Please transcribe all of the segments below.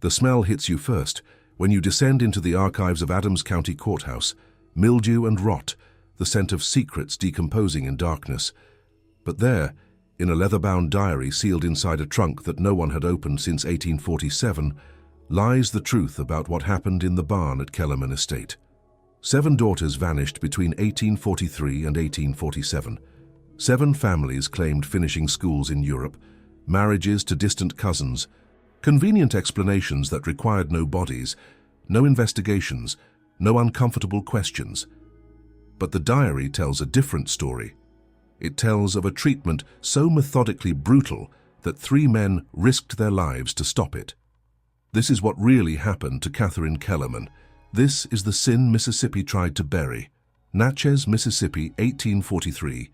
The smell hits you first when you descend into the archives of Adams County Courthouse. Mildew and rot, the scent of secrets decomposing in darkness. But there, in a leather-bound diary sealed inside a trunk that no one had opened since 1847, lies the truth about what happened in the barn at Kellerman Estate. 7 daughters vanished between 1843 and 1847. 7 families claimed finishing schools in Europe, marriages to distant cousins, convenient explanations that required no bodies, no investigations, no uncomfortable questions. But the diary tells a different story. It tells of a treatment so methodically brutal that 3 men risked their lives to stop it. This is what really happened to Catherine Kellerman. This is the sin Mississippi tried to bury. Natchez, Mississippi, 1843.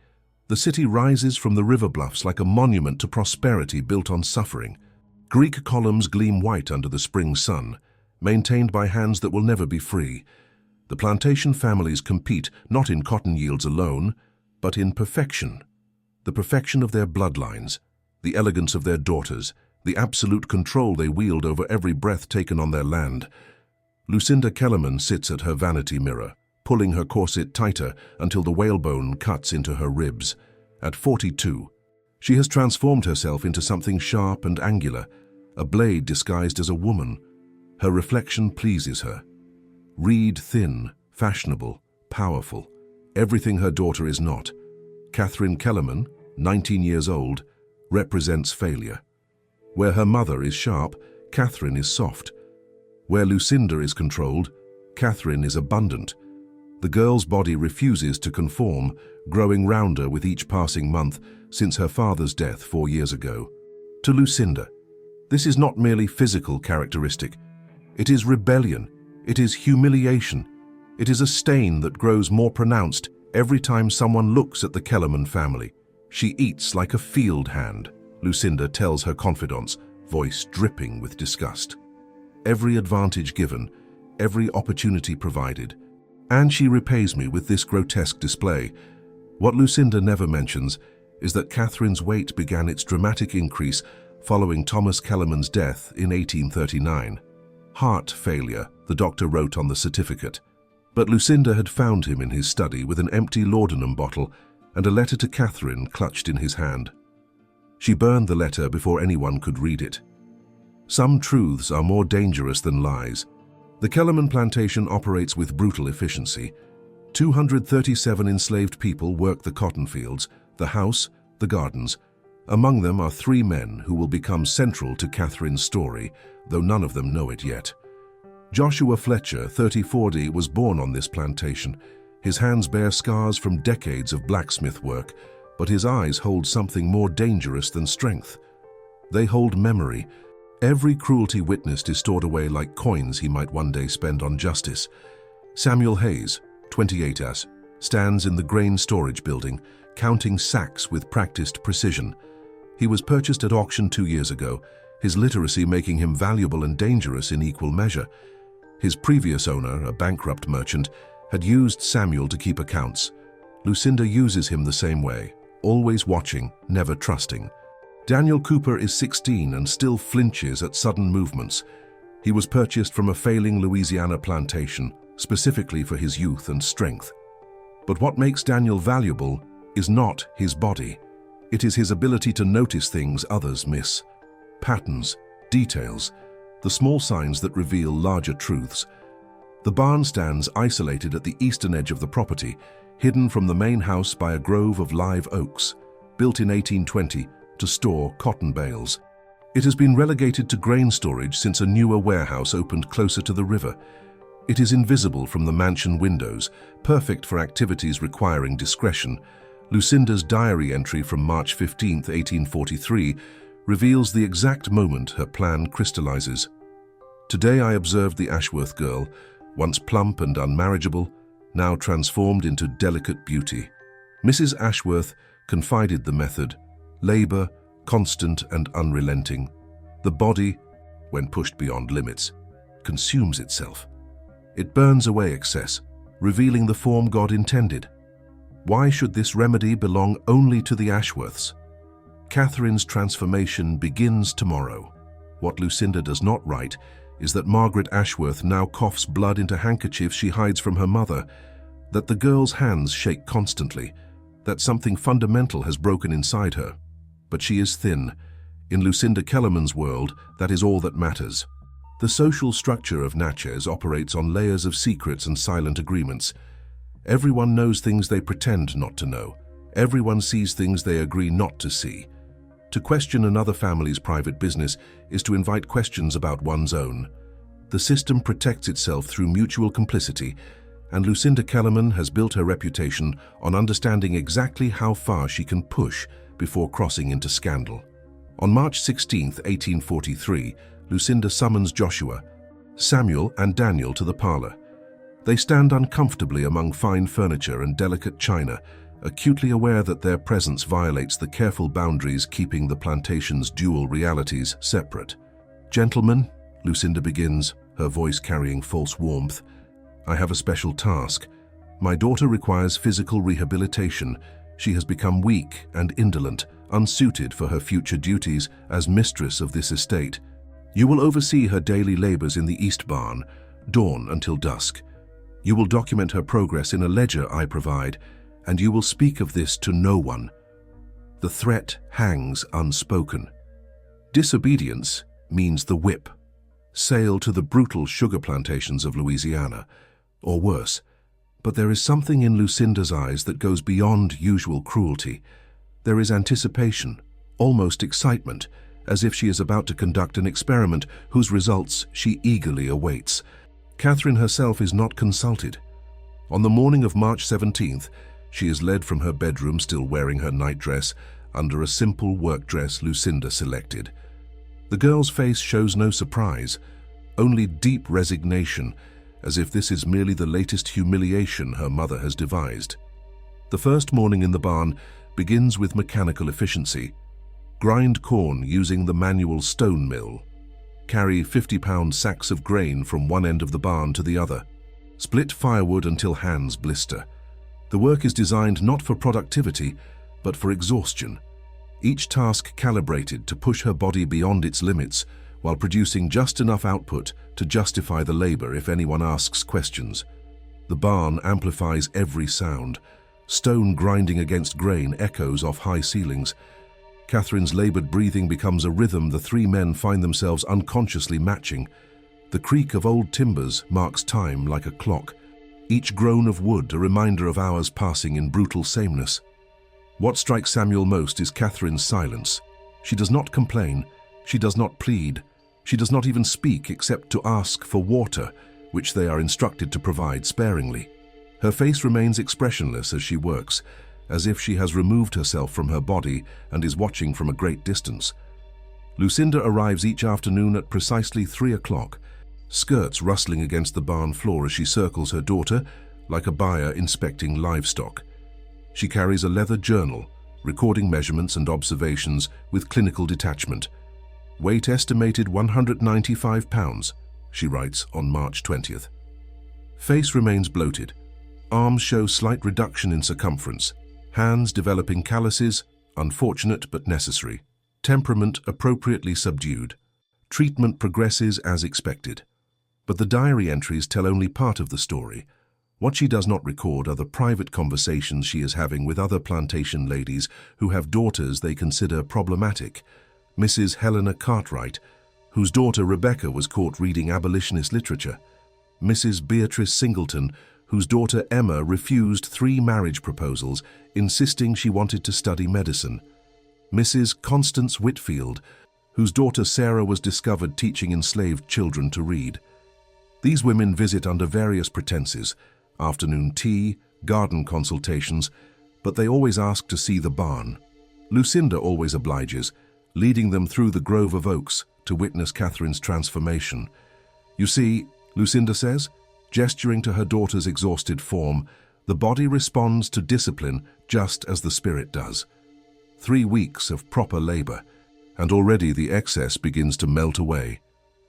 The city rises from the river bluffs like a monument to prosperity built on suffering. Greek columns gleam white under the spring sun, maintained by hands that will never be free. The plantation families compete not in cotton yields alone, but in perfection. The perfection of their bloodlines, the elegance of their daughters, the absolute control they wield over every breath taken on their land. Lucinda Kellerman sits at her vanity mirror, pulling her corset tighter until the whalebone cuts into her ribs. At 42, she has transformed herself into something sharp and angular, a blade disguised as a woman. Her reflection pleases her. Reed thin, fashionable, powerful. Everything her daughter is not. Catherine Kellerman, 19 years old, represents failure. Where her mother is sharp, Catherine is soft. Where Lucinda is controlled, Catherine is abundant. The girl's body refuses to conform, growing rounder with each passing month since her father's death 4 years ago. To Lucinda, this is not merely physical characteristic. It is rebellion. It is humiliation. It is a stain that grows more pronounced every time someone looks at the Kellerman family. She eats like a field hand, Lucinda tells her confidants, voice dripping with disgust. Every advantage given, every opportunity provided, and she repays me with this grotesque display. What Lucinda never mentions is that Catherine's weight began its dramatic increase following Thomas Kellerman's death in 1839. Heart failure, the doctor wrote on the certificate. But Lucinda had found him in his study with an empty laudanum bottle and a letter to Catherine clutched in his hand. She burned the letter before anyone could read it. Some truths are more dangerous than lies. The Kellerman plantation operates with brutal efficiency. 237 enslaved people work the cotton fields, the house, the gardens. Among them are 3 men who will become central to Catherine's story, though none of them know it yet. Joshua Fletcher, 3040, was born on this plantation. His hands bear scars from decades of blacksmith work, but his eyes hold something more dangerous than strength. They hold memory. Every cruelty witnessed is stored away like coins he might one day spend on justice. Samuel Hayes, 28, stands in the grain storage building, counting sacks with practiced precision. He was purchased at auction 2 years ago, his literacy making him valuable and dangerous in equal measure. His previous owner, a bankrupt merchant, had used Samuel to keep accounts. Lucinda uses him the same way, always watching, never trusting. Daniel Cooper is 16 and still flinches at sudden movements. He was purchased from a failing Louisiana plantation, specifically for his youth and strength. But what makes Daniel valuable is not his body. It is his ability to notice things others miss. Patterns, details, the small signs that reveal larger truths. The barn stands isolated at the eastern edge of the property, hidden from the main house by a grove of live oaks, built in 1820 to store cotton bales. It has been relegated to grain storage since a newer warehouse opened closer to the river. It is invisible from the mansion windows, perfect for activities requiring discretion. Lucinda's diary entry from March 15, 1843, reveals the exact moment her plan crystallizes. Today I observed the Ashworth girl, once plump and unmarriageable, now transformed into delicate beauty. Mrs. Ashworth confided the method: labor, constant and unrelenting. The body, when pushed beyond limits, consumes itself. It burns away excess, revealing the form God intended. Why should this remedy belong only to the Ashworths? Catherine's transformation begins tomorrow. What Lucinda does not write is that Margaret Ashworth now coughs blood into handkerchiefs she hides from her mother, that the girl's hands shake constantly, that something fundamental has broken inside her. But she is thin. In Lucinda Kellerman's world, that is all that matters. The social structure of Natchez operates on layers of secrets and silent agreements. Everyone knows things they pretend not to know. Everyone sees things they agree not to see. To question another family's private business is to invite questions about one's own. The system protects itself through mutual complicity, and Lucinda Kellerman has built her reputation on understanding exactly how far she can push before crossing into scandal. On March 16, 1843, Lucinda summons Joshua, Samuel, and Daniel to the parlor. They stand uncomfortably among fine furniture and delicate china, acutely aware that their presence violates the careful boundaries keeping the plantation's dual realities separate. "Gentlemen," Lucinda begins, her voice carrying false warmth, "I have a special task. My daughter requires physical rehabilitation. She has become weak and indolent, unsuited for her future duties as mistress of this estate. You will oversee her daily labors in the east barn, dawn until dusk. You will document her progress in a ledger I provide, and you will speak of this to no one. The threat hangs unspoken. Disobedience means the whip. Sail to the brutal sugar plantations of Louisiana, or worse. But there is something in Lucinda's eyes that goes beyond usual cruelty. There is anticipation, almost excitement, as if she is about to conduct an experiment whose results she eagerly awaits. Catherine herself is not consulted. On the morning of March 17th, she is led from her bedroom still wearing her nightdress under a simple work dress Lucinda selected. The girl's face shows no surprise, only deep resignation, as if this is merely the latest humiliation her mother has devised. The first morning in the barn begins with mechanical efficiency. Grind corn using the manual stone mill. Carry 50-pound sacks of grain from one end of the barn to the other. Split firewood until hands blister. The work is designed not for productivity, but for exhaustion. Each task calibrated to push her body beyond its limits, while producing just enough output to justify the labor if anyone asks questions. The barn amplifies every sound. Stone grinding against grain echoes off high ceilings. Catherine's labored breathing becomes a rhythm the three men find themselves unconsciously matching. The creak of old timbers marks time like a clock. Each groan of wood a reminder of hours passing in brutal sameness. What strikes Samuel most is Catherine's silence. She does not complain. She does not plead. She does not even speak except to ask for water, which they are instructed to provide sparingly. Her face remains expressionless as she works, as if she has removed herself from her body and is watching from a great distance. Lucinda arrives each afternoon at precisely 3 o'clock, skirts rustling against the barn floor as she circles her daughter, like a buyer inspecting livestock. She carries a leather journal, recording measurements and observations with clinical detachment. Weight estimated 195 pounds, she writes on March 20th. Face remains bloated. Arms show slight reduction in circumference. Hands developing calluses, unfortunate but necessary. Temperament appropriately subdued. Treatment progresses as expected. But the diary entries tell only part of the story. What she does not record are the private conversations she is having with other plantation ladies who have daughters they consider problematic. Mrs. Helena Cartwright, whose daughter Rebecca was caught reading abolitionist literature. Mrs. Beatrice Singleton, whose daughter Emma refused 3 marriage proposals, insisting she wanted to study medicine. Mrs. Constance Whitfield, whose daughter Sarah was discovered teaching enslaved children to read. These women visit under various pretenses, afternoon tea, garden consultations, but they always ask to see the barn. Lucinda always obliges, leading them through the grove of oaks to witness Catherine's transformation. "You see," Lucinda says, gesturing to her daughter's exhausted form, "the body responds to discipline just as the spirit does." 3 weeks of proper labor, and already the excess begins to melt away.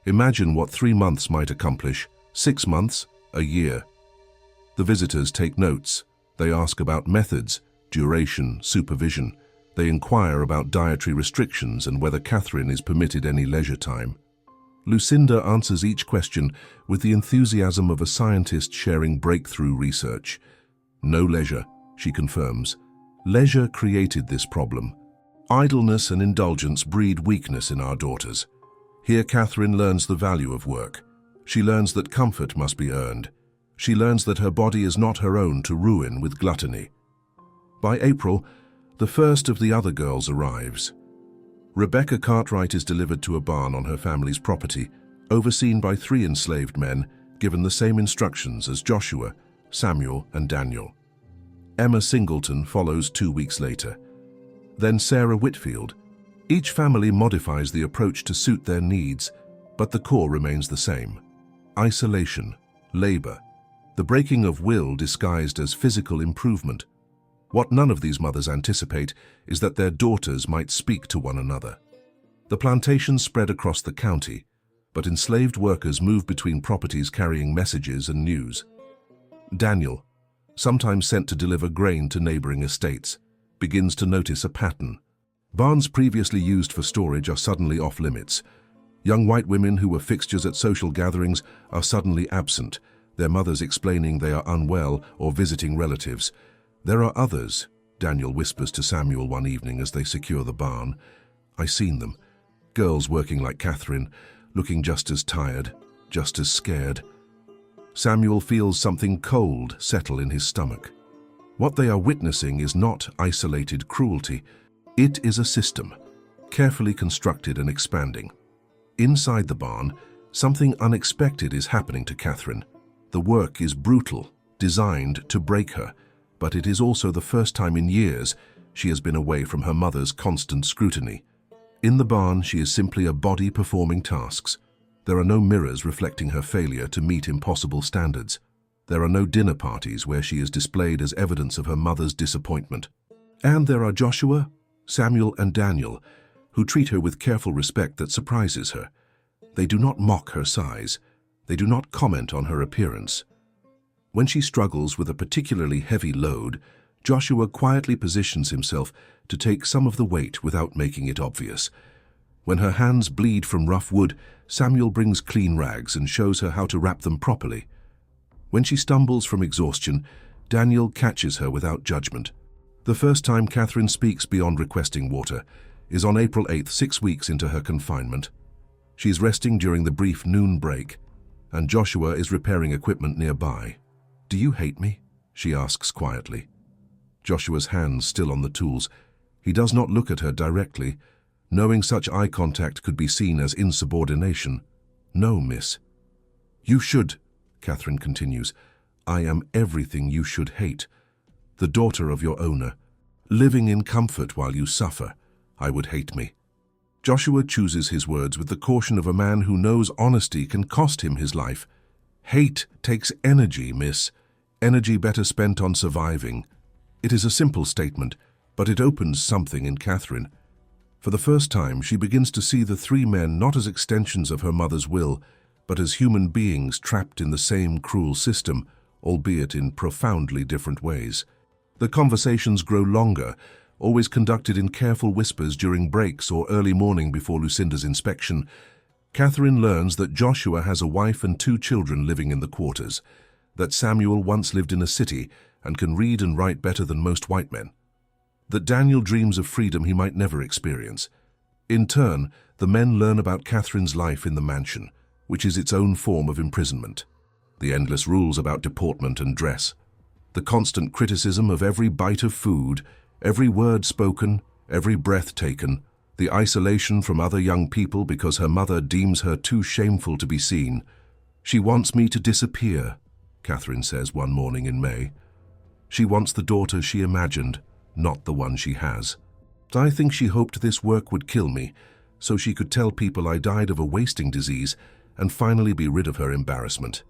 Imagine what 3 months might accomplish, 6 months, a year. The visitors take notes. They ask about methods, duration, supervision. They inquire about dietary restrictions and whether Catherine is permitted any leisure time. Lucinda answers each question with the enthusiasm of a scientist sharing breakthrough research. No leisure, she confirms. Leisure created this problem. Idleness and indulgence breed weakness in our daughters. Here Catherine learns the value of work. She learns that comfort must be earned. She learns that her body is not her own to ruin with gluttony. By April, the first of the other girls arrives. Rebecca Cartwright is delivered to a barn on her family's property, overseen by 3 enslaved men, given the same instructions as Joshua, Samuel, and Daniel. Emma Singleton follows 2 weeks later. Then Sarah Whitfield. Each family modifies the approach to suit their needs, but the core remains the same. Isolation, labor, the breaking of will disguised as physical improvement. What none of these mothers anticipate is that their daughters might speak to one another. The plantation spread across the county, but enslaved workers move between properties carrying messages and news. Daniel, sometimes sent to deliver grain to neighboring estates, begins to notice a pattern. Barns previously used for storage are suddenly off limits. Young white women who were fixtures at social gatherings are suddenly absent, their mothers explaining they are unwell or visiting relatives. There are others, Daniel whispers to Samuel one evening as they secure the barn. I've seen them. Girls working like Catherine, looking just as tired, just as scared. Samuel feels something cold settle in his stomach. What they are witnessing is not isolated cruelty. It is a system, carefully constructed and expanding. Inside the barn, something unexpected is happening to Catherine. The work is brutal, designed to break her, but it is also the first time in years she has been away from her mother's constant scrutiny. In the barn, she is simply a body performing tasks. There are no mirrors reflecting her failure to meet impossible standards. There are no dinner parties where she is displayed as evidence of her mother's disappointment. And there are Joshua, Samuel, and Daniel, who treat her with careful respect that surprises her. They do not mock her size. They do not comment on her appearance. When she struggles with a particularly heavy load, Joshua quietly positions himself to take some of the weight without making it obvious. When her hands bleed from rough wood, Samuel brings clean rags and shows her how to wrap them properly. When she stumbles from exhaustion, Daniel catches her without judgment. The first time Catherine speaks beyond requesting water is on April 8th, 6 weeks into her confinement. She's resting during the brief noon break, and Joshua is repairing equipment nearby. "Do you hate me?" she asks quietly. Joshua's hands still on the tools. He does not look at her directly, knowing such eye contact could be seen as insubordination. "No, miss." "You should," Catherine continues. "I am everything you should hate. The daughter of your owner, living in comfort while you suffer. I would hate me." Joshua chooses his words with the caution of a man who knows honesty can cost him his life. "Hate takes energy, miss. Energy better spent on surviving." It is a simple statement, but it opens something in Catherine. For the first time, she begins to see the 3 men not as extensions of her mother's will, but as human beings trapped in the same cruel system, albeit in profoundly different ways. The conversations grow longer, always conducted in careful whispers during breaks or early morning before Lucinda's inspection. Catherine learns that Joshua has a wife and 2 children living in the quarters, that Samuel once lived in a city and can read and write better than most white men, that Daniel dreams of freedom he might never experience. In turn, the men learn about Catherine's life in the mansion, which is its own form of imprisonment. The endless rules about deportment and dress, the constant criticism of every bite of food, every word spoken, every breath taken, the isolation from other young people because her mother deems her too shameful to be seen. "She wants me to disappear," Catherine says one morning in May. She wants the daughter she imagined, not the one she has. "I think she hoped this work would kill me, so she could tell people I died of a wasting disease and finally be rid of her embarrassment."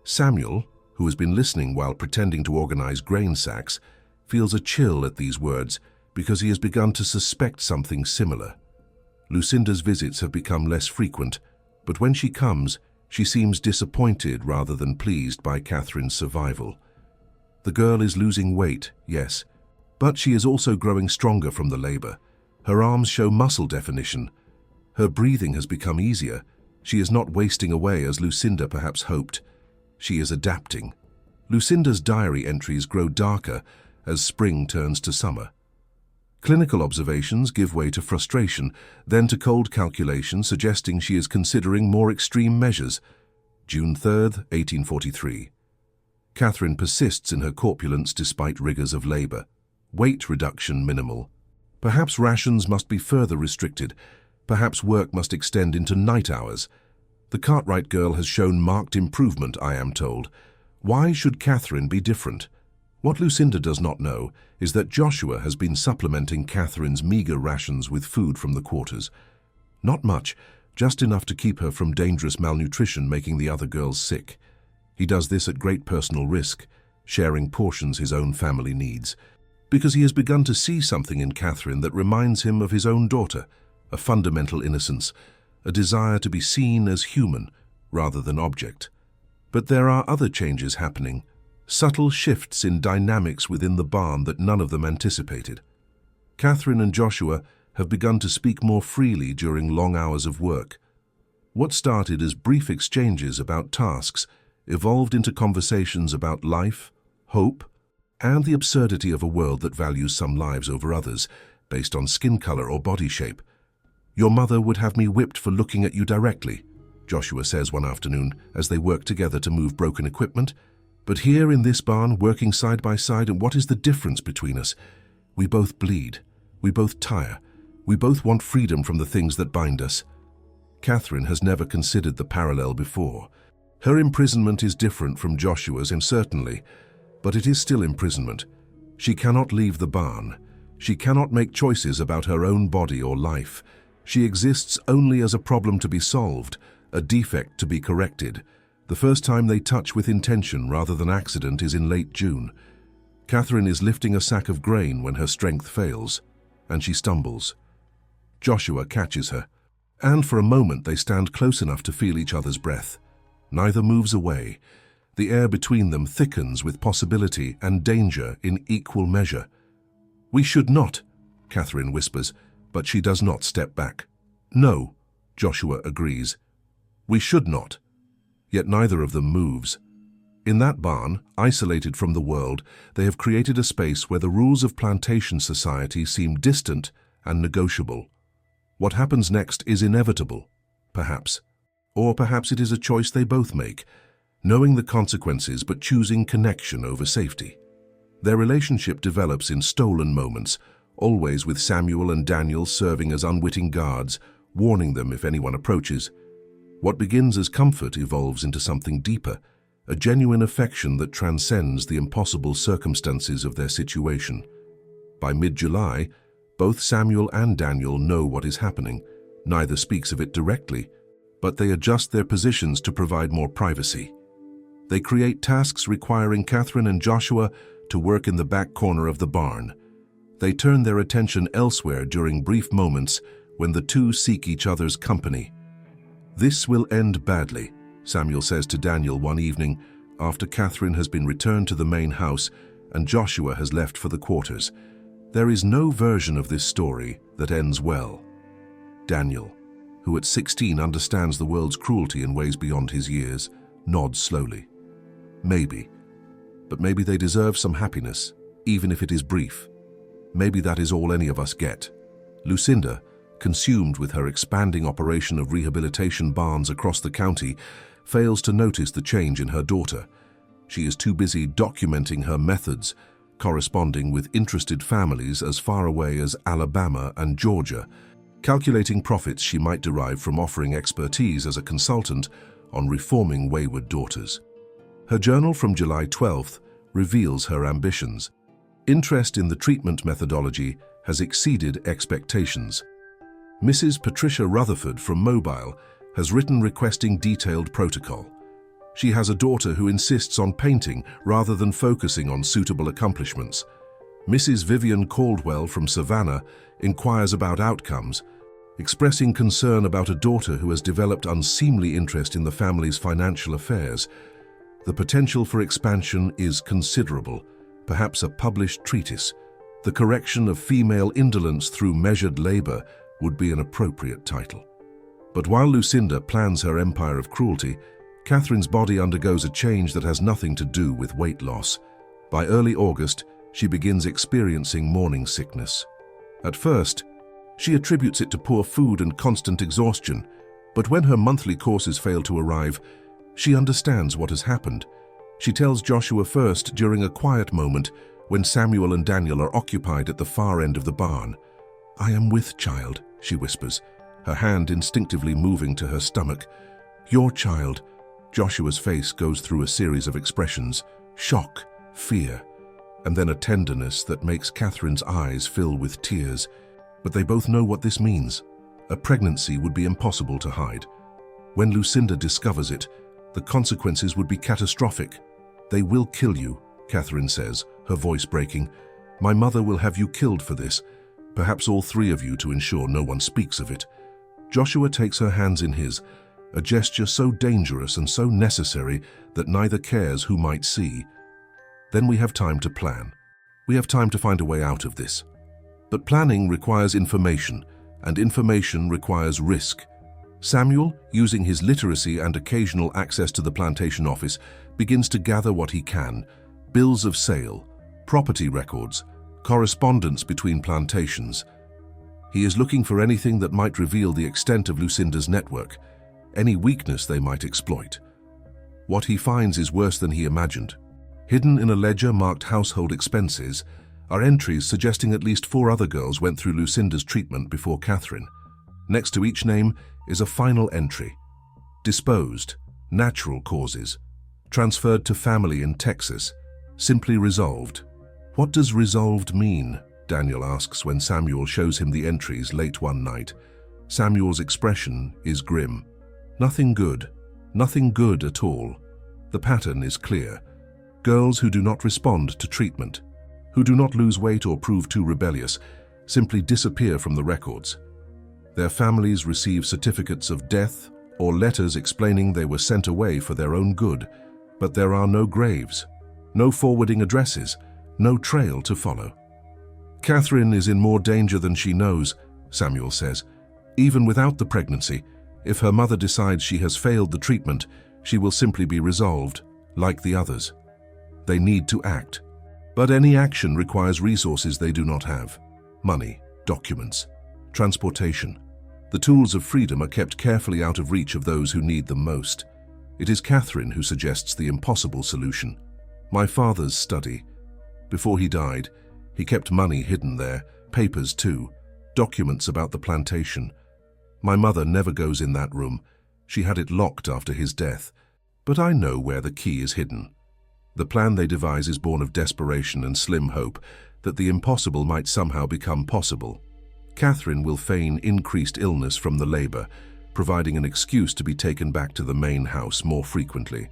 Samuel, who has been listening while pretending to organize grain sacks, feels a chill at these words because he has begun to suspect something similar. Lucinda's visits have become less frequent, but when she comes, she seems disappointed rather than pleased by Catherine's survival. The girl is losing weight, yes, but she is also growing stronger from the labor. Her arms show muscle definition. Her breathing has become easier. She is not wasting away as Lucinda perhaps hoped. She is adapting. Lucinda's diary entries grow darker as spring turns to summer. Clinical observations give way to frustration, then to cold calculation suggesting she is considering more extreme measures. June 3rd, 1843. Catherine persists in her corpulence despite rigors of labor. Weight reduction minimal. Perhaps rations must be further restricted. Perhaps work must extend into night hours. The Cartwright girl has shown marked improvement, I am told. Why should Catherine be different? What Lucinda does not know is that Joshua has been supplementing Catherine's meager rations with food from the quarters. Not much, just enough to keep her from dangerous malnutrition making the other girls sick. He does this at great personal risk, sharing portions his own family needs, because he has begun to see something in Catherine that reminds him of his own daughter, a fundamental innocence, a desire to be seen as human rather than object. But there are other changes happening, subtle shifts in dynamics within the barn that none of them anticipated. Catherine and Joshua have begun to speak more freely during long hours of work. What started as brief exchanges about tasks evolved into conversations about life, hope, and the absurdity of a world that values some lives over others, based on skin color or body shape. "Your mother would have me whipped for looking at you directly," Joshua says one afternoon as they work together to move broken equipment. "But here in this barn, working side by side, and what is the difference between us? We both bleed. We both tire. We both want freedom from the things that bind us." Catherine has never considered the parallel before. Her imprisonment is different from Joshua's, and certainly, but it is still imprisonment. She cannot leave the barn. She cannot make choices about her own body or life. She exists only as a problem to be solved, a defect to be corrected. The first time they touch with intention rather than accident is in late June. Catherine is lifting a sack of grain when her strength fails, and she stumbles. Joshua catches her, and for a moment they stand close enough to feel each other's breath. Neither moves away. The air between them thickens with possibility and danger in equal measure. "We should not," Catherine whispers, but she does not step back. "No," Joshua agrees. "We should not." Yet neither of them moves. In that barn, isolated from the world, they have created a space where the rules of plantation society seem distant and negotiable. What happens next is inevitable, perhaps. Or perhaps it is a choice they both make, knowing the consequences but choosing connection over safety. Their relationship develops in stolen moments, always with Samuel and Daniel serving as unwitting guards, warning them if anyone approaches. What begins as comfort evolves into something deeper, a genuine affection that transcends the impossible circumstances of their situation. By mid-July, both Samuel and Daniel know what is happening. Neither speaks of it directly, but they adjust their positions to provide more privacy. They create tasks requiring Catherine and Joshua to work in the back corner of the barn. They turn their attention elsewhere during brief moments when the two seek each other's company. "This will end badly," Samuel says to Daniel one evening after Catherine has been returned to the main house and Joshua has left for the quarters. There is no version of this story that ends well. Daniel, who at 16 understands the world's cruelty in ways beyond his years, nods slowly. Maybe. But maybe they deserve some happiness, even if it is brief. Maybe that is all any of us get. Lucinda, consumed with her expanding operation of rehabilitation barns across the county, fails to notice the change in her daughter. She is too busy documenting her methods, corresponding with interested families as far away as Alabama and Georgia, calculating profits she might derive from offering expertise as a consultant on reforming wayward daughters. Her journal from July 12th reveals her ambitions. Interest in the treatment methodology has exceeded expectations. Mrs. Patricia Rutherford from Mobile has written requesting detailed protocol. She has a daughter who insists on painting rather than focusing on suitable accomplishments. Mrs. Vivian Caldwell from Savannah inquires about outcomes, expressing concern about a daughter who has developed unseemly interest in the family's financial affairs. The potential for expansion is considerable, perhaps a published treatise. The correction of female indolence through measured labor would be an appropriate title. But while Lucinda plans her empire of cruelty, Catherine's body undergoes a change that has nothing to do with weight loss. By early August, she begins experiencing morning sickness. At first, she attributes it to poor food and constant exhaustion, but when her monthly courses fail to arrive, she understands what has happened. She tells Joshua first during a quiet moment when Samuel and Daniel are occupied at the far end of the barn. "I am with child," she whispers, her hand instinctively moving to her stomach. "Your child." Joshua's face goes through a series of expressions: shock, fear, and then a tenderness that makes Catherine's eyes fill with tears. But they both know what this means. A pregnancy would be impossible to hide. When Lucinda discovers it, the consequences would be catastrophic. "They will kill you," Catherine says, her voice breaking. "My mother will have you killed for this, perhaps all three of you, to ensure no one speaks of it." Joshua takes her hands in his, a gesture so dangerous and so necessary that neither cares who might see. Then we have time to plan. We have time to find a way out of this. But planning requires information, and information requires risk. Samuel, using his literacy and occasional access to the plantation office, begins to gather what he can: bills of sale, property records, correspondence between plantations. He is looking for anything that might reveal the extent of Lucinda's network, any weakness they might exploit. What he finds is worse than he imagined. Hidden in a ledger marked household expenses are entries suggesting at least 4 other girls went through Lucinda's treatment before Catherine. Next to each name is a final entry: disposed, natural causes, transferred to family in Texas, simply resolved. "What does resolved mean?" Daniel asks when Samuel shows him the entries late one night. Samuel's expression is grim. Nothing good at all. The pattern is clear. Girls who do not respond to treatment, who do not lose weight or prove too rebellious, simply disappear from the records. Their families receive certificates of death or letters explaining they were sent away for their own good, but there are no graves, no forwarding addresses, no trail to follow. "Catherine is in more danger than she knows," Samuel says. "Even without the pregnancy, if her mother decides she has failed the treatment, she will simply be resolved, like the others. They need to act. But any action requires resources they do not have: money, documents, transportation. The tools of freedom are kept carefully out of reach of those who need them most. It is Catherine who suggests the impossible solution: my father's study. Before he died, he kept money hidden there, papers too, documents about the plantation. My mother never goes in that room. She had it locked after his death. But I know where the key is hidden." The plan they devise is born of desperation and slim hope that the impossible might somehow become possible. Catherine will feign increased illness from the labor, providing an excuse to be taken back to the main house more frequently.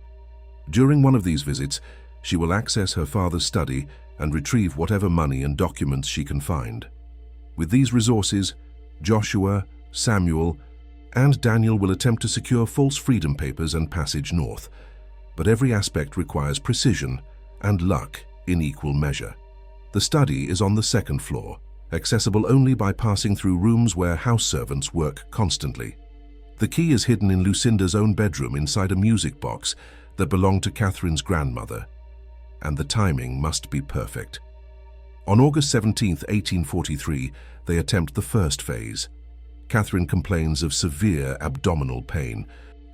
During one of these visits, she will access her father's study and retrieve whatever money and documents she can find. With these resources, Joshua, Samuel, and Daniel will attempt to secure false freedom papers and passage north. But every aspect requires precision and luck in equal measure. The study is on the 2nd floor, accessible only by passing through rooms where house servants work constantly. The key is hidden in Lucinda's own bedroom inside a music box that belonged to Catherine's grandmother. And the timing must be perfect. On August 17, 1843, they attempt the first phase. Catherine complains of severe abdominal pain,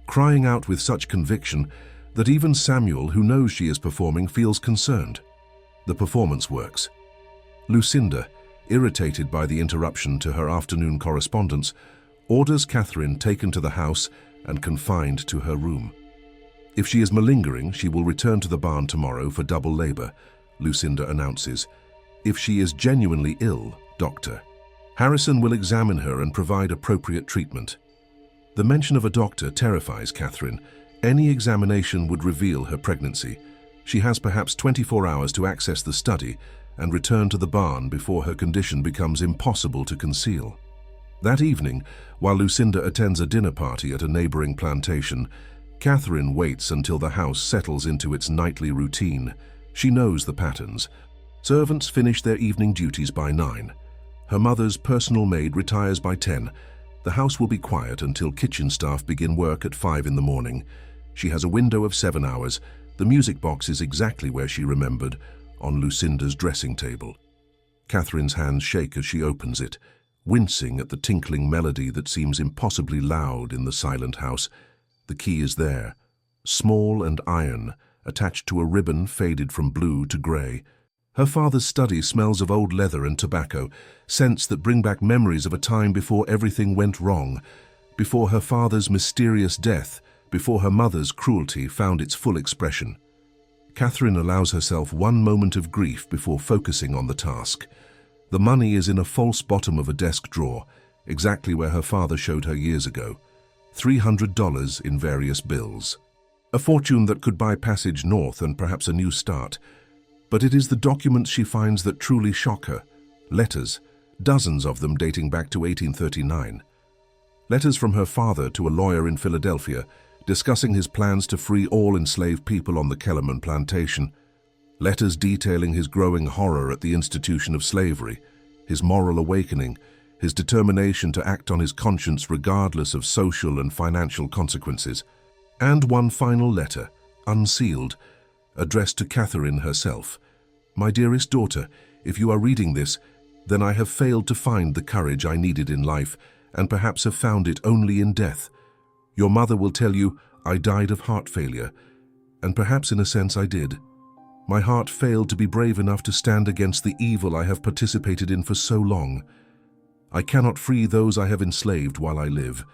crying out with such conviction that even Samuel, who knows she is performing, feels concerned. The performance works. Lucinda, irritated by the interruption to her afternoon correspondence, orders Catherine taken to the house and confined to her room. If she is malingering, she will return to the barn tomorrow for double labor, Lucinda announces. If she is genuinely ill, Dr. Harrison will examine her and provide appropriate treatment. The mention of a doctor terrifies Catherine. Any examination would reveal her pregnancy. She has perhaps 24 hours to access the study and return to the barn before her condition becomes impossible to conceal. That evening, while Lucinda attends a dinner party at a neighboring plantation, Catherine waits until the house settles into its nightly routine. She knows the patterns. Servants finish their evening duties by 9. Her mother's personal maid retires by 10, The house will be quiet until kitchen staff begin work at 5 in the morning. She has a window of 7 hours. The music box is exactly where she remembered, on Lucinda's dressing table. Catherine's hands shake as she opens it, wincing at the tinkling melody that seems impossibly loud in the silent house. The key is there, small and iron, attached to a ribbon faded from blue to grey. Her father's study smells of old leather and tobacco, scents that bring back memories of a time before everything went wrong, before her father's mysterious death, before her mother's cruelty found its full expression. Catherine allows herself one moment of grief before focusing on the task. The money is in a false bottom of a desk drawer, exactly where her father showed her years ago. $300 in various bills. A fortune that could buy passage north and perhaps a new start. But it is the documents she finds that truly shock her. Letters, dozens of them dating back to 1839. Letters from her father to a lawyer in Philadelphia, discussing his plans to free all enslaved people on the Kellerman plantation. Letters detailing his growing horror at the institution of slavery, his moral awakening, his determination to act on his conscience regardless of social and financial consequences. And one final letter, unsealed, addressed to Catherine herself. My dearest daughter, if you are reading this, then I have failed to find the courage I needed in life, and perhaps have found it only in death. Your mother will tell you I died of heart failure, and perhaps in a sense I did. My heart failed to be brave enough to stand against the evil I have participated in for so long. I cannot free those I have enslaved while I live,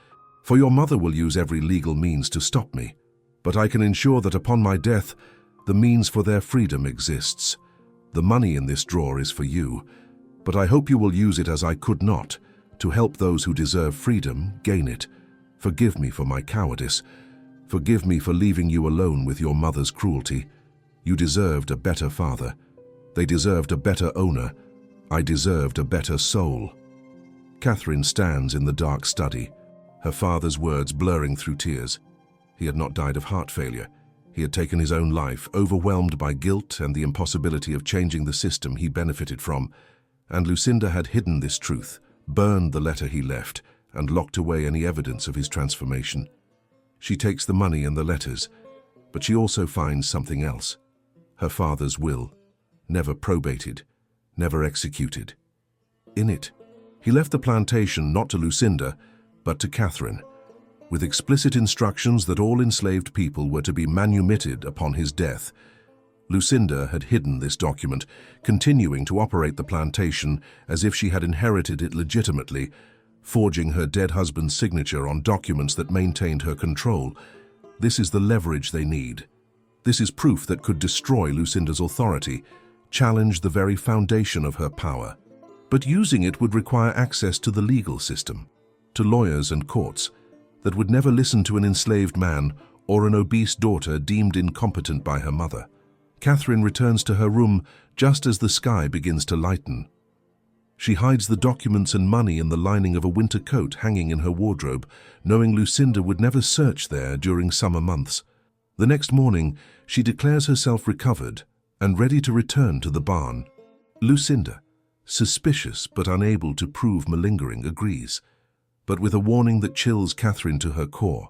for your mother will use every legal means to stop me, but I can ensure that upon my death, the means for their freedom exists. The money in this drawer is for you, but I hope you will use it as I could not, to help those who deserve freedom gain it. Forgive me for my cowardice. Forgive me for leaving you alone with your mother's cruelty. You deserved a better father. They deserved a better owner. I deserved a better soul. Catherine stands in the dark study, her father's words blurring through tears. He had not died of heart failure. He had taken his own life, overwhelmed by guilt and the impossibility of changing the system he benefited from. And Lucinda had hidden this truth, burned the letter he left, and locked away any evidence of his transformation. She takes the money and the letters, but she also finds something else. Her father's will, never probated, never executed. In it, he left the plantation not to Lucinda, but to Catherine, with explicit instructions that all enslaved people were to be manumitted upon his death. Lucinda had hidden this document, continuing to operate the plantation as if she had inherited it legitimately, forging her dead husband's signature on documents that maintained her control. This is the leverage they need. This is proof that could destroy Lucinda's authority, challenge the very foundation of her power. But using it would require access to the legal system, to lawyers and courts, that would never listen to an enslaved man or an obese daughter deemed incompetent by her mother. Catherine returns to her room just as the sky begins to lighten. She hides the documents and money in the lining of a winter coat hanging in her wardrobe, knowing Lucinda would never search there during summer months. The next morning, she declares herself recovered and ready to return to the barn. Lucinda, suspicious but unable to prove malingering, agrees, but with a warning that chills Catherine to her core.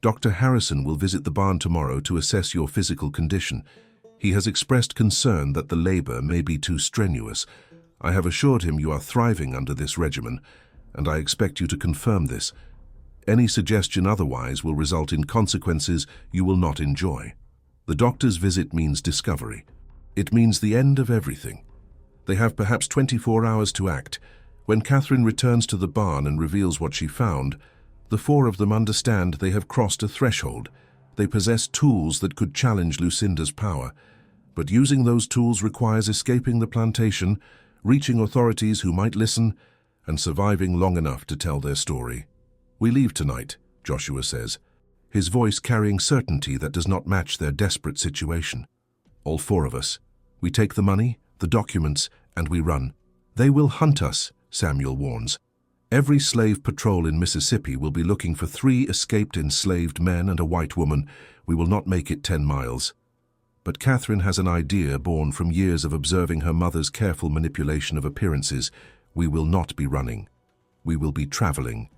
Dr. Harrison will visit the barn tomorrow to assess your physical condition. He has expressed concern that the labor may be too strenuous. I have assured him you are thriving under this regimen, and I expect you to confirm this. Any suggestion otherwise will result in consequences you will not enjoy. The doctor's visit means discovery. It means the end of everything. They have perhaps 24 hours to act. When Catherine returns to the barn and reveals what she found, the four of them understand they have crossed a threshold. They possess tools that could challenge Lucinda's power. But using those tools requires escaping the plantation, reaching authorities who might listen, and surviving long enough to tell their story. We leave tonight, Joshua says, his voice carrying certainty that does not match their desperate situation. All four of us. We take the money, the documents, and we run. They will hunt us, Samuel warns. Every slave patrol in Mississippi will be looking for 3 escaped enslaved men and a white woman. We will not make it 10 miles. But Catherine has an idea born from years of observing her mother's careful manipulation of appearances. We will not be running. We will be traveling.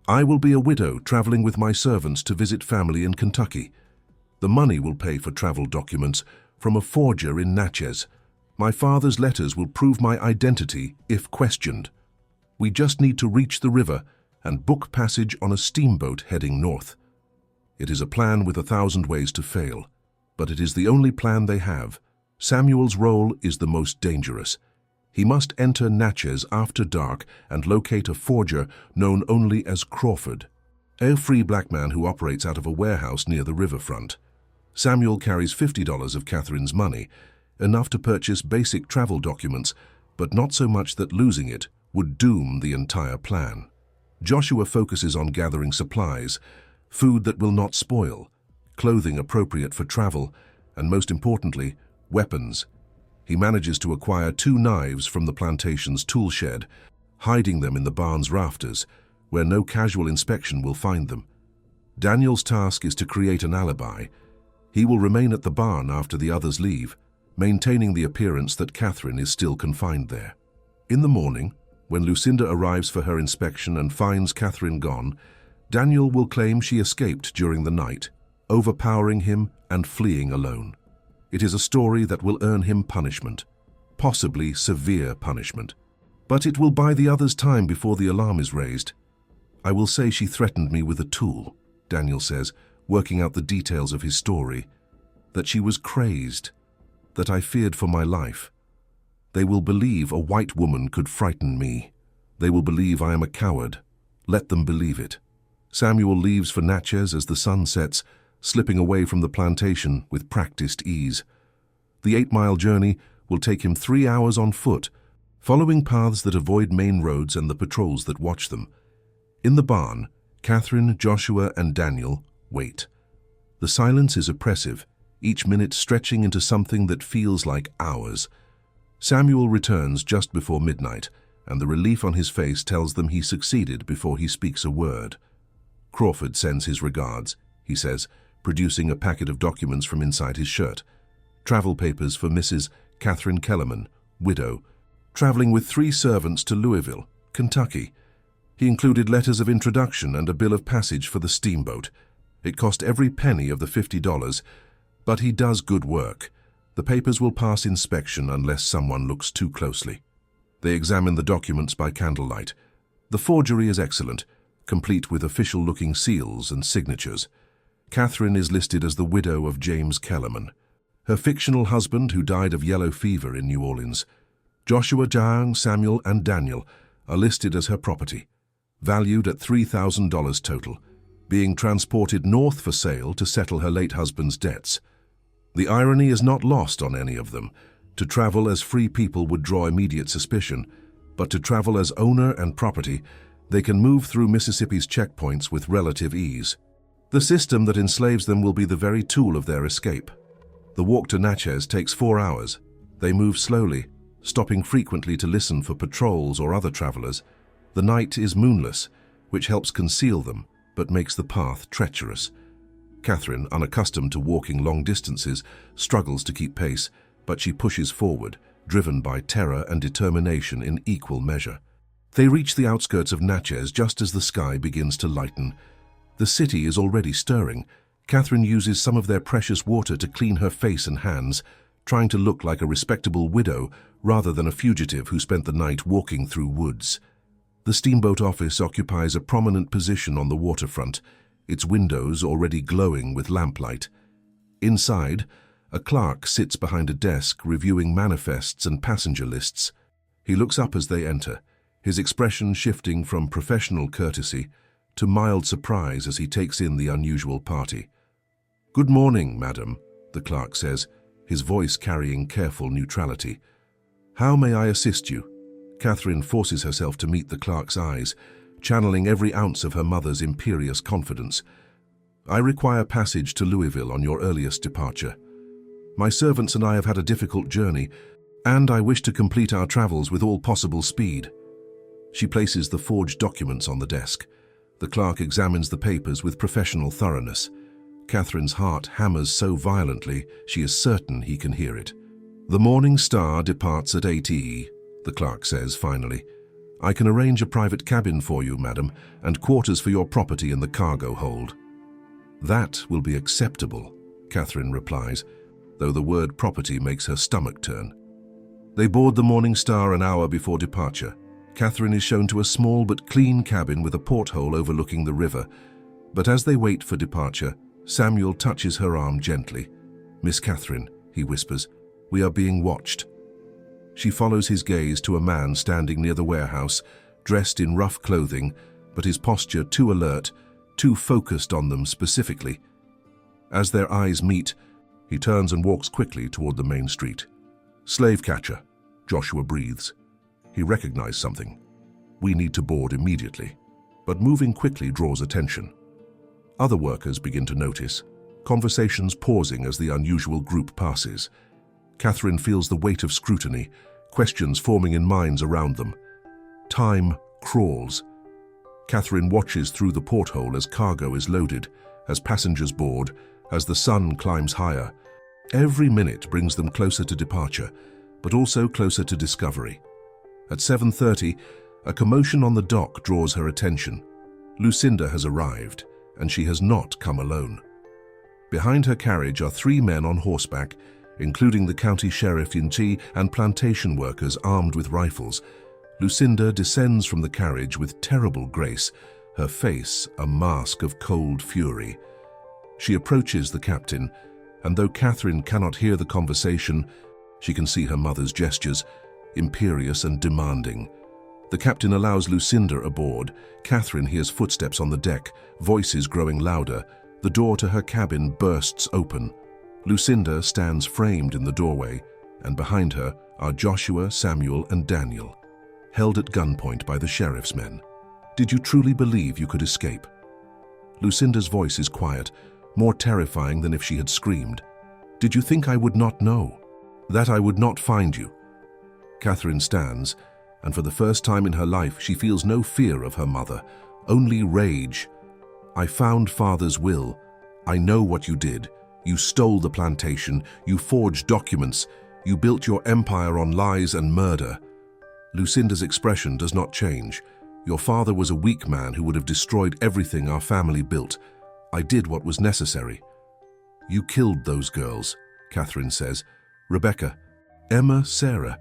I will be a widow traveling with my servants to visit family in Kentucky. The money will pay for travel documents from a forger in Natchez. My father's letters will prove my identity if questioned. We just need to reach the river and book passage on a steamboat heading north. It is a plan with 1,000 ways to fail, but it is the only plan they have. Samuel's role is the most dangerous. He must enter Natchez after dark and locate a forger known only as Crawford, a free black man who operates out of a warehouse near the riverfront. Samuel carries $50 of Catherine's money, enough to purchase basic travel documents, but not so much that losing it would doom the entire plan. Joshua focuses on gathering supplies, food that will not spoil, clothing appropriate for travel, and most importantly, weapons. He manages to acquire 2 knives from the plantation's tool shed, hiding them in the barn's rafters, where no casual inspection will find them. Daniel's task is to create an alibi. He will remain at the barn after the others leave, maintaining the appearance that Catherine is still confined there. In the morning, when Lucinda arrives for her inspection and finds Catherine gone, Daniel will claim she escaped during the night, overpowering him and fleeing alone. It is a story that will earn him punishment, possibly severe punishment. But it will buy the others time before the alarm is raised. I will say she threatened me with a tool, Daniel says, working out the details of his story. That she was crazed, that I feared for my life. They will believe a white woman could frighten me. They will believe I am a coward. Let them believe it. Samuel leaves for Natchez as the sun sets, slipping away from the plantation with practiced ease. The 8-mile journey will take him 3 hours on foot, following paths that avoid main roads and the patrols that watch them. In the barn, Catherine, Joshua, and Daniel wait. The silence is oppressive, each minute stretching into something that feels like hours. Samuel returns just before midnight, and the relief on his face tells them he succeeded before he speaks a word. Crawford sends his regards, he says, producing a packet of documents from inside his shirt. Travel papers for Mrs. Catherine Kellerman, widow, traveling with 3 servants to Louisville, Kentucky. He included letters of introduction and a bill of passage for the steamboat. It cost every penny of the $50, but he does good work. The papers will pass inspection unless someone looks too closely. They examine the documents by candlelight. The forgery is excellent, complete with official-looking seals and signatures. Catherine is listed as the widow of James Kellerman, her fictional husband who died of yellow fever in New Orleans. Joshua, Jang, Samuel, and Daniel are listed as her property, valued at $3,000 total, being transported north for sale to settle her late husband's debts. The irony is not lost on any of them. To travel as free people would draw immediate suspicion, but to travel as owner and property, they can move through Mississippi's checkpoints with relative ease. The system that enslaves them will be the very tool of their escape. The walk to Natchez takes 4 hours. They move slowly, stopping frequently to listen for patrols or other travelers. The night is moonless, which helps conceal them, but makes the path treacherous. Catherine, unaccustomed to walking long distances, struggles to keep pace, but she pushes forward, driven by terror and determination in equal measure. They reach the outskirts of Natchez just as the sky begins to lighten. The city is already stirring. Catherine uses some of their precious water to clean her face and hands, trying to look like a respectable widow rather than a fugitive who spent the night walking through woods. The steamboat office occupies a prominent position on the waterfront, its windows already glowing with lamplight. Inside, a clerk sits behind a desk reviewing manifests and passenger lists. He looks up as they enter, his expression shifting from professional courtesy to mild surprise as he takes in the unusual party. "Good morning, madam," the clerk says, his voice carrying careful neutrality. "How may I assist you?" Catherine forces herself to meet the clerk's eyes, channeling every ounce of her mother's imperious confidence. "I require passage to Louisville on your earliest departure. My servants and I have had a difficult journey, and I wish to complete our travels with all possible speed." She places the forged documents on the desk. The clerk examines the papers with professional thoroughness. Catherine's heart hammers so violently she is certain he can hear it. "The Morning Star departs at 8 E, the clerk says finally. I can arrange a private cabin for you, madam, and quarters for your property in the cargo hold. That will be acceptable, Catherine replies, though the word property makes her stomach turn. They board the Morning Star an hour before departure. Catherine is shown to a small but clean cabin with a porthole overlooking the river. But as they wait for departure, Samuel touches her arm gently. "Miss Catherine," he whispers, "we are being watched." She follows his gaze to a man standing near the warehouse, dressed in rough clothing, but his posture too alert, too focused on them specifically. As their eyes meet, he turns and walks quickly toward the main street. "Slave catcher," Joshua breathes. He recognized something. "We need to board immediately." But moving quickly draws attention. Other workers begin to notice, conversations pausing as the unusual group passes. Catherine feels the weight of scrutiny, questions forming in minds around them. Time crawls. Catherine watches through the porthole as cargo is loaded, as passengers board, as the sun climbs higher. Every minute brings them closer to departure, but also closer to discovery. At 7:30, a commotion on the dock draws her attention. Lucinda has arrived, and she has not come alone. Behind her carriage are 3 men on horseback, including the county sheriff in chief and plantation workers armed with rifles. Lucinda descends from the carriage with terrible grace, her face a mask of cold fury. She approaches the captain, and though Catherine cannot hear the conversation, she can see her mother's gestures, imperious and demanding. The captain allows Lucinda aboard. Catherine hears footsteps on the deck, voices growing louder. The door to her cabin bursts open. Lucinda stands framed in the doorway, and behind her are Joshua, Samuel, and Daniel, held at gunpoint by the sheriff's men. "Did you truly believe you could escape?" Lucinda's voice is quiet, more terrifying than if she had screamed. "Did you think I would not know? That I would not find you?" Catherine stands, and for the first time in her life she feels no fear of her mother, only rage. "I found Father's will. I know what you did. You stole the plantation, you forged documents, you built your empire on lies and murder." Lucinda's expression does not change. "Your father was a weak man who would have destroyed everything our family built. I did what was necessary." "You killed those girls," Catherine says. "Rebecca, Emma, Sarah.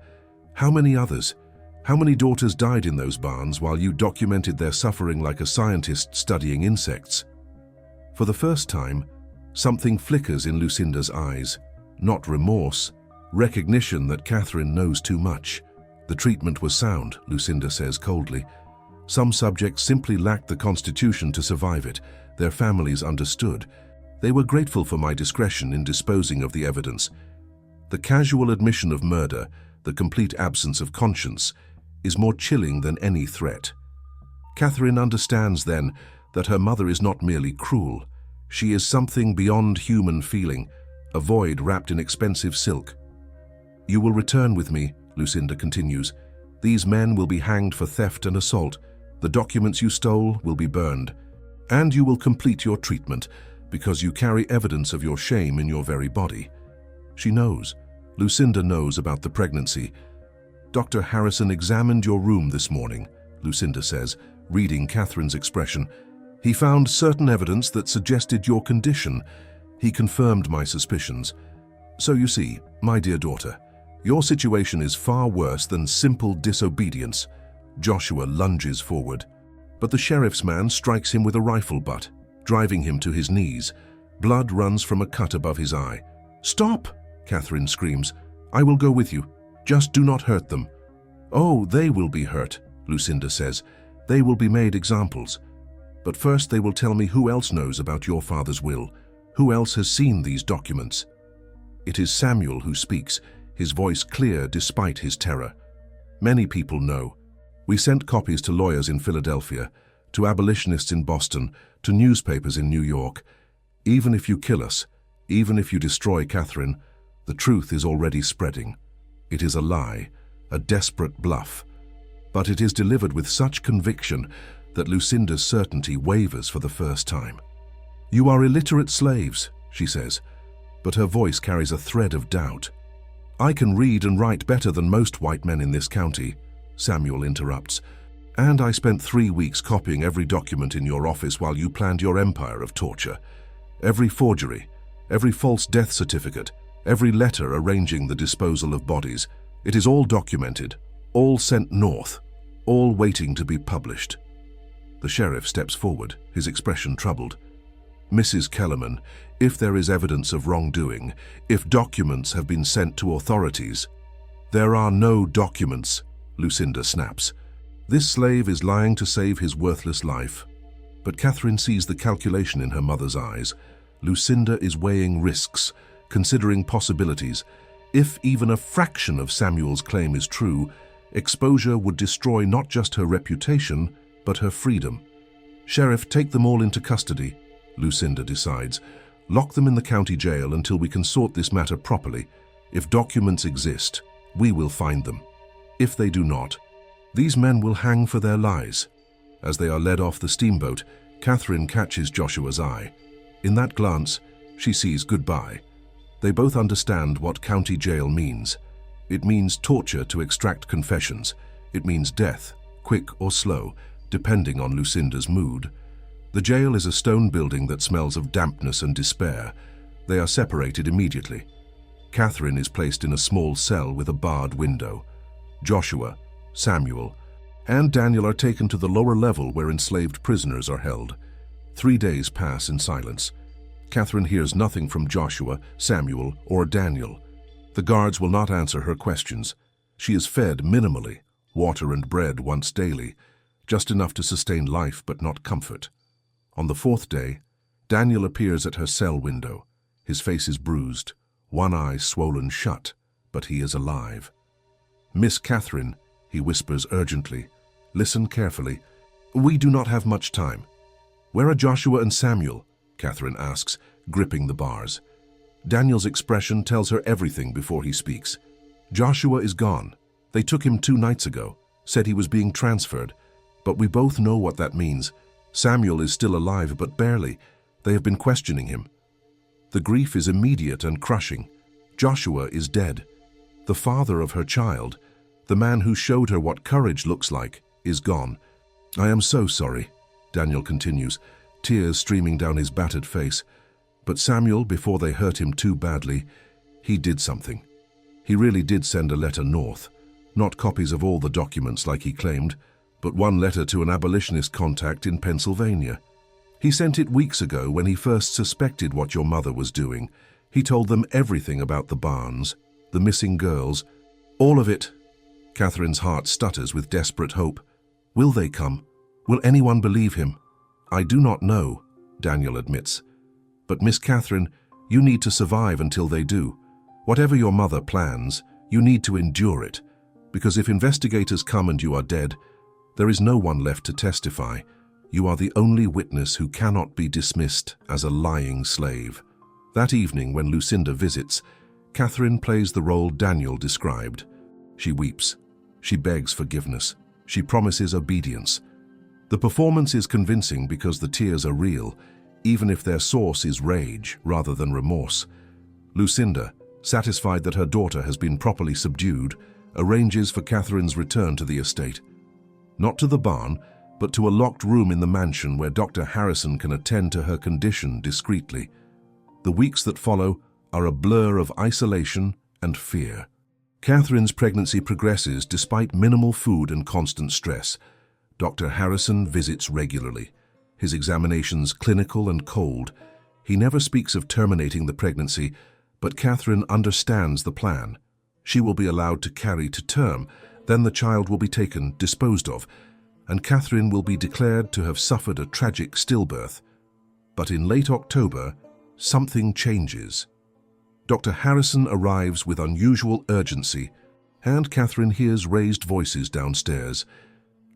How many others? How many daughters died in those barns while you documented their suffering like a scientist studying insects?" For the first time, something flickers in Lucinda's eyes. Not remorse, recognition that Catherine knows too much. "The treatment was sound," Lucinda says coldly. "Some subjects simply lacked the constitution to survive it. Their families understood. They were grateful for my discretion in disposing of the evidence." The casual admission of murder, the complete absence of conscience, is more chilling than any threat. Catherine understands then that her mother is not merely cruel. She is something beyond human feeling, a void wrapped in expensive silk. "You will return with me," Lucinda continues. "These men will be hanged for theft and assault. The documents you stole will be burned. And you will complete your treatment because you carry evidence of your shame in your very body." She knows. Lucinda knows about the pregnancy. "Dr. Harrison examined your room this morning," Lucinda says, reading Catherine's expression. "He found certain evidence that suggested your condition. He confirmed my suspicions. So you see, my dear daughter, your situation is far worse than simple disobedience." Joshua lunges forward, but the sheriff's man strikes him with a rifle butt, driving him to his knees. Blood runs from a cut above his eye. "Stop!" Catherine screams. "I will go with you. Just do not hurt them." "Oh, they will be hurt," Lucinda says. "They will be made examples. But first they will tell me who else knows about your father's will, who else has seen these documents." It is Samuel who speaks, his voice clear despite his terror. "Many people know. We sent copies to lawyers in Philadelphia, to abolitionists in Boston, to newspapers in New York. Even if you kill us, even if you destroy Catherine, the truth is already spreading. It is a lie, a desperate bluff. But it is delivered with such conviction that Lucinda's certainty wavers for the first time. "You are illiterate slaves," she says, but her voice carries a thread of doubt. "I can read and write better than most white men in this county," Samuel interrupts. And I spent 3 weeks copying every document in your office while you planned your empire of torture. Every forgery, every false death certificate, every letter arranging the disposal of bodies. It is all documented, all sent north, all waiting to be published. The sheriff steps forward, his expression troubled. Mrs. Kellerman, if there is evidence of wrongdoing, if documents have been sent to authorities— There are no documents, Lucinda snaps. This slave is lying to save his worthless life. But Catherine sees the calculation in her mother's eyes. Lucinda is weighing risks, considering possibilities. If even a fraction of Samuel's claim is true, exposure would destroy not just her reputation, but her freedom. Sheriff, take them all into custody, Lucinda decides. Lock them in the county jail until we can sort this matter properly. If documents exist, we will find them. If they do not, these men will hang for their lies. As they are led off the steamboat, Catherine catches Joshua's eye. In that glance, she sees goodbye. They both understand what county jail means. It means torture to extract confessions. It means death, quick or slow, depending on Lucinda's mood. The jail is a stone building that smells of dampness and despair. They are separated immediately. Catherine is placed in a small cell with a barred window. Joshua, Samuel, and Daniel are taken to the lower level where enslaved prisoners are held. 3 days pass in silence. Catherine hears nothing from Joshua, Samuel, or Daniel. The guards will not answer her questions. She is fed minimally, water and bread once daily, just enough to sustain life but not comfort. On the 4th day, Daniel appears at her cell window. His face is bruised, one eye swollen shut, but he is alive. "Miss Catherine," he whispers urgently, "listen carefully. We do not have much time." "Where are Joshua and Samuel?" Catherine asks, gripping the bars. Daniel's expression tells her everything before he speaks. "Joshua is gone. They took him 2 nights ago, said he was being transferred. But we both know what that means. Samuel is still alive, but barely. They have been questioning him." The grief is immediate and crushing. Joshua is dead. The father of her child, the man who showed her what courage looks like, is gone. "I am so sorry," Daniel continues, tears streaming down his battered face. But Samuel, before they hurt him too badly, he did something. He really did send a letter north. Not copies of all the documents like he claimed, but one letter to an abolitionist contact in Pennsylvania. He sent it weeks ago when he first suspected what your mother was doing. He told them everything about the barns, the missing girls, all of it. Catherine's heart stutters with desperate hope. Will they come? Will anyone believe him? "I do not know," Daniel admits. "But Miss Catherine, you need to survive until they do. Whatever your mother plans, you need to endure it. Because if investigators come and you are dead, there is no one left to testify. You are the only witness who cannot be dismissed as a lying slave." That evening, when Lucinda visits, Catherine plays the role Daniel described. She weeps. She begs forgiveness. She promises obedience. The performance is convincing because the tears are real, even if their source is rage rather than remorse. Lucinda, satisfied that her daughter has been properly subdued, arranges for Catherine's return to the estate. Not to the barn, but to a locked room in the mansion where Dr. Harrison can attend to her condition discreetly. The weeks that follow are a blur of isolation and fear. Catherine's pregnancy progresses despite minimal food and constant stress. Dr. Harrison visits regularly, his examinations clinical and cold. He never speaks of terminating the pregnancy, but Catherine understands the plan. She will be allowed to carry to term, then the child will be taken, disposed of, and Catherine will be declared to have suffered a tragic stillbirth. But in late October, something changes. Dr. Harrison arrives with unusual urgency, and Catherine hears raised voices downstairs.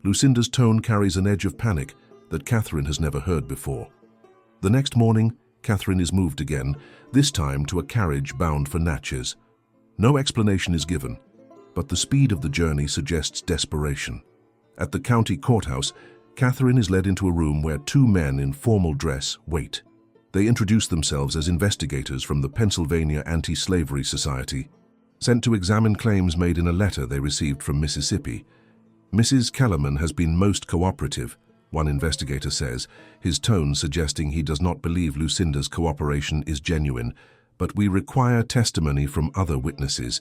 Lucinda's tone carries an edge of panic that Catherine has never heard before. The next morning, Catherine is moved again, this time to a carriage bound for Natchez. No explanation is given, but the speed of the journey suggests desperation. At the county courthouse, Catherine is led into a room where 2 men in formal dress wait. They introduce themselves as investigators from the Pennsylvania Anti-Slavery Society, sent to examine claims made in a letter they received from Mississippi. Mrs. Kellerman has been most cooperative, one investigator says, his tone suggesting he does not believe Lucinda's cooperation is genuine, but we require testimony from other witnesses.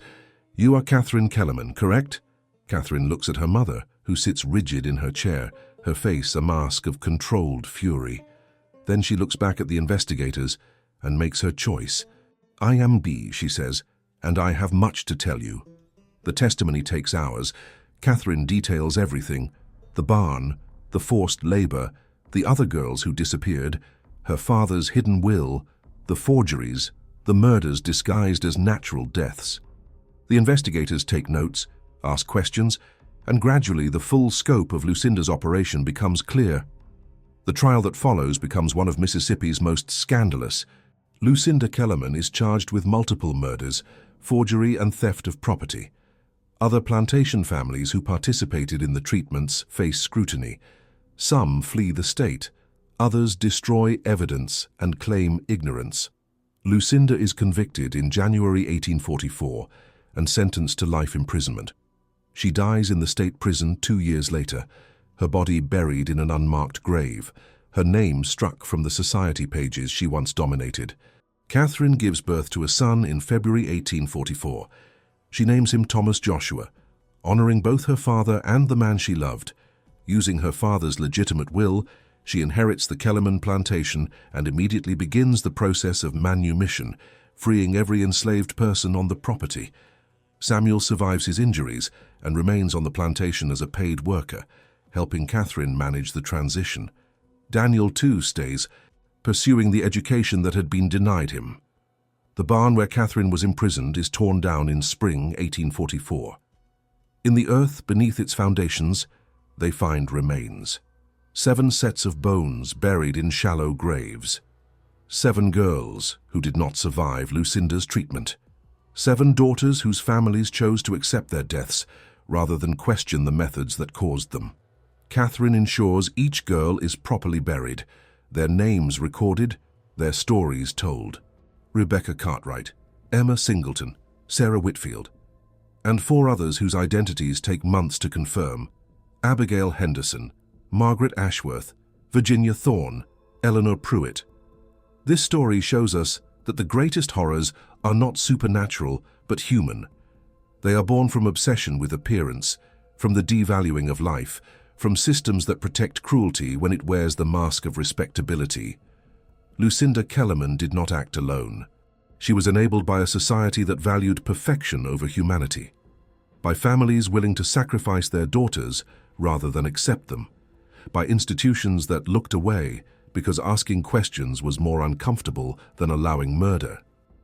You are Catherine Kellerman, correct? Catherine looks at her mother, who sits rigid in her chair, her face a mask of controlled fury. Then she looks back at the investigators and makes her choice. I am B, she says, and I have much to tell you. The testimony takes hours. Catherine details everything: the barn, the forced labor, the other girls who disappeared, her father's hidden will, the forgeries, the murders disguised as natural deaths. The investigators take notes, ask questions, and gradually the full scope of Lucinda's operation becomes clear. The trial that follows becomes one of Mississippi's most scandalous. Lucinda Kellerman is charged with multiple murders, forgery and theft of property. Other plantation families who participated in the treatments face scrutiny. Some flee the state, others destroy evidence and claim ignorance. Lucinda is convicted in January 1844 and sentenced to life imprisonment. She dies in the state prison 2 years later, her body buried in an unmarked grave, her name struck from the society pages she once dominated. Catherine gives birth to a son in February 1844. She names him Thomas Joshua, honoring both her father and the man she loved. Using her father's legitimate will, she inherits the Kellerman plantation and immediately begins the process of manumission, freeing every enslaved person on the property. Samuel survives his injuries and remains on the plantation as a paid worker, helping Catherine manage the transition. Daniel, too, stays, pursuing the education that had been denied him. The barn where Catherine was imprisoned is torn down in spring 1844. In the earth beneath its foundations, they find remains. 7 sets of bones buried in shallow graves. 7 girls who did not survive Lucinda's treatment. 7 daughters whose families chose to accept their deaths rather than question the methods that caused them. Catherine ensures each girl is properly buried, their names recorded, their stories told. Rebecca Cartwright, Emma Singleton, Sarah Whitfield, and 4 others whose identities take months to confirm: Abigail Henderson, Margaret Ashworth, Virginia Thorne, Eleanor Pruitt. This story shows us that the greatest horrors are not supernatural but human. They are born from obsession with appearance, from the devaluing of life, from systems that protect cruelty when it wears the mask of respectability. Lucinda Kellerman did not act alone. She was enabled by a society that valued perfection over humanity, by families willing to sacrifice their daughters rather than accept them, by institutions that looked away because asking questions was more uncomfortable than allowing murder.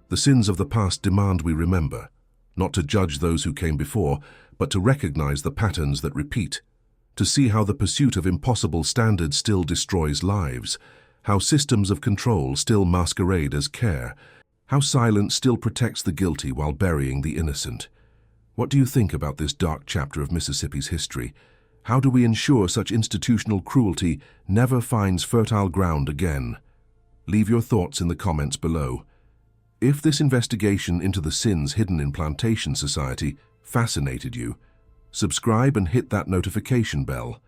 The sins of the past demand we remember, not to judge those who came before, but to recognize the patterns that repeat, to see how the pursuit of impossible standards still destroys lives, how systems of control still masquerade as care, how silence still protects the guilty while burying the innocent. What do you think about this dark chapter of Mississippi's history? How do we ensure such institutional cruelty never finds fertile ground again? Leave your thoughts in the comments below. If this investigation into the sins hidden in plantation society fascinated you, subscribe and hit that notification bell.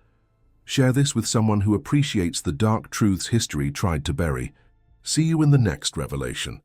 Share this with someone who appreciates the dark truths history tried to bury. See you in the next revelation.